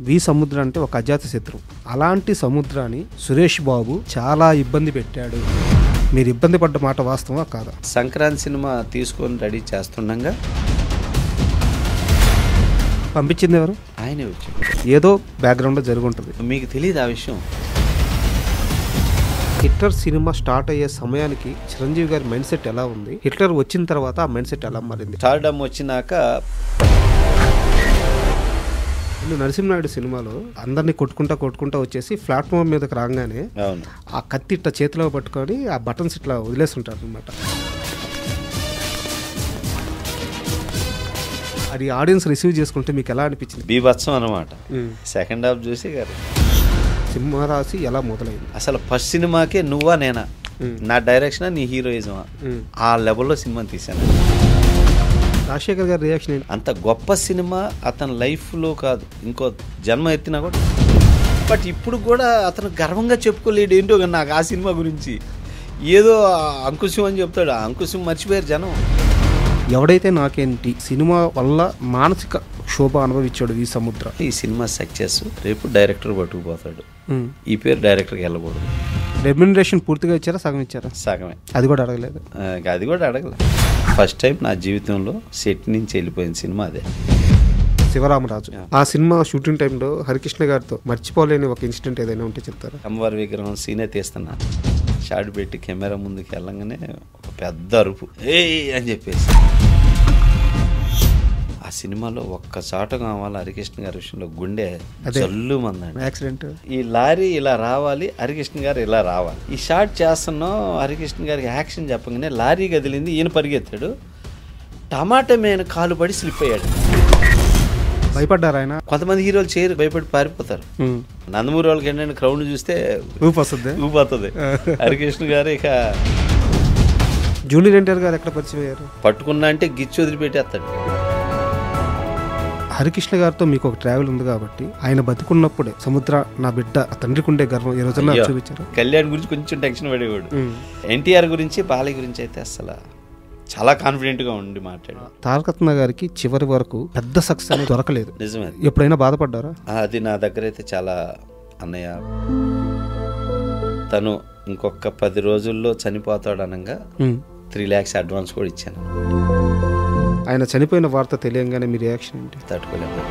వి సముద్ర అంటే ఒక అజాత శత్రువు. అలాంటి సముద్రాన్ని సురేష్ బాబు చాలా ఇబ్బంది పెట్టాడు. మీరు ఇబ్బంది పడ్డ మాట వాస్తవా కాదా? సంక్రాంతి సినిమా తీసుకొని రెడీ చేస్తుండగా పంపించింది ఎవరు? ఆయనే వచ్చాడు. ఏదో బ్యాక్గ్రౌండ్లో జరిగి ఉంటుంది. మీకు తెలియదు ఆ విషయం. హిట్లర్ సినిమా స్టార్ట్ అయ్యే సమయానికి చిరంజీవి గారి మైండ్ సెట్ ఎలా ఉంది, హిట్లర్ వచ్చిన తర్వాత ఆ మైండ్ సెట్ ఎలా మారింది? స్టార్డమ్ వచ్చినాక నరసింహనాయుడు సినిమాలో అందరినీ కొట్టుకుంటా వచ్చేసి ప్లాట్ఫామ్ మీదకి రాగానే ఆ కత్తి ఇట్లా చేతిలో పట్టుకొని ఆ బటన్స్ ఇట్లా వదిలేస్తుంటారు అనమాట. అది ఆడియన్స్ రిసీవ్ చేసుకుంటే మీకు ఎలా అనిపించింది? బీభత్సం అనమాట. సెకండ్ హాఫ్ చూసి గారు సింహరాశి ఎలా మొదలైంది? అసలు ఫస్ట్ సినిమాకే నువ్వా నేనా, నా డైరెక్షన్ నీ హీరోయిజమా, ఆ లెవెల్లో సినిమా తీశాను. రాజశేఖర్ గారి రియాక్షన్ ఏంటి? అంత గొప్ప సినిమా అతని లైఫ్లో కాదు, ఇంకో జన్మ ఎత్తినా కూడా. బట్ ఇప్పుడు కూడా అతను గర్వంగా చెప్పుకోలేడు ఏంటో కానీ నాకు ఆ సినిమా గురించి. ఏదో అంకుశం అని చెప్తాడు, ఆ అంకుశం మర్చిపోయారు జనం. ఎవడైతే నాకేంటి సినిమా వల్ల మానసిక క్షోభ అనుభవించాడు వి సముద్ర. ఈ సినిమా సక్సెస్ రేపు డైరెక్టర్ పట్టుకుపోతాడు. ఈ పేరు డైరెక్టర్కి వెళ్ళకూడదు. రెమ్యునరేషన్ పూర్తిగా ఇచ్చారా, సగం ఇచ్చారా? సగమే. అది కూడా అడగలేదు. అది కూడా అడగలేదు. ఫస్ట్ టైం నా జీవితంలో సెట్ నుంచి వెళ్ళిపోయిన సినిమా అదే, శివరామరాజు. ఆ సినిమా షూటింగ్ టైంలో హరికృష్ణ గారితో మర్చిపోలేని ఒక ఇన్సిడెంట్ ఏదైనా ఉంటే చెప్తారా? అమ్మవారి విగ్రహం సీనే తీస్తున్నా, షాట్ పెట్టి కెమెరా ముందుకు వెళ్ళంగానే ఒక పెద్ద అరుపు, ఏ అని చెప్పేసి. ఆ సినిమాలో ఒక్క చాట కావాలి హరికృష్ణ గారి విషయంలో గుండె జల్లు మందండి. యాక్సిడెంట్, ఈ లారీ ఇలా రావాలి, హరికృష్ణ గారు ఇలా రావాలి. ఈ షాట్ చేస్తున్నాం, హరికృష్ణ గారికి యాక్షన్ చెప్పగానే లారీ కదిలింది, ఈయన పరిగెత్తాడు, టమాటా మీద కాలు పడి స్లిప్ అయ్యాడు. భయపడ్డారు ఆయన. కొంతమంది హీరోలు చేయరు, భయపడి పారిపోతారు. నందమూరి వాళ్ళకి ఏంటంటే క్రౌడ్ చూస్తే ఊపొస్తుంది. హరికృష్ణ గారు ఇక జూనియర్ ఎన్టీఆర్ గారు ఎక్కడ పరిచయం అయ్యారు? పట్టుకున్నా అంటే గిచ్చి వదిలిపెట్టేస్తాడు. హరికృష్ణ గారితో మీకు ఒక ట్రావెల్ ఉంది కాబట్టి ఆయన బతుకున్నప్పుడే సముద్ర నా బిడ్డ, తండ్రికి ఉండే గర్వం ఈ రోజుల్లో చూపించారు. కళ్యాణ్ గురించి కొంచెం టెన్షన్ పడేవాడు. ఎన్టీఆర్ గురించి, బాలయ్య గురించి అయితే అసలు చాలా కాన్ఫిడెంట్ గా ఉండి మాట్లాడాడు. తారకరత్న గారికి చివరి వరకు పెద్ద సక్సెస్ అనేది దొరకలేదు. నిజమే. ఎప్పుడైనా బాధపడ్డారా? అది నా దగ్గర అయితే చాలా, అన్నయ్య తను ఇంకొక 10 రోజుల్లో చనిపోతాడు అనగా 3 lakhs అడ్వాన్స్ కూడా ఇచ్చాను. ఆయన చనిపోయిన వార్త తెలియంగానే మీ రియాక్షన్ ఏంటి? తట్టుకోలేదు.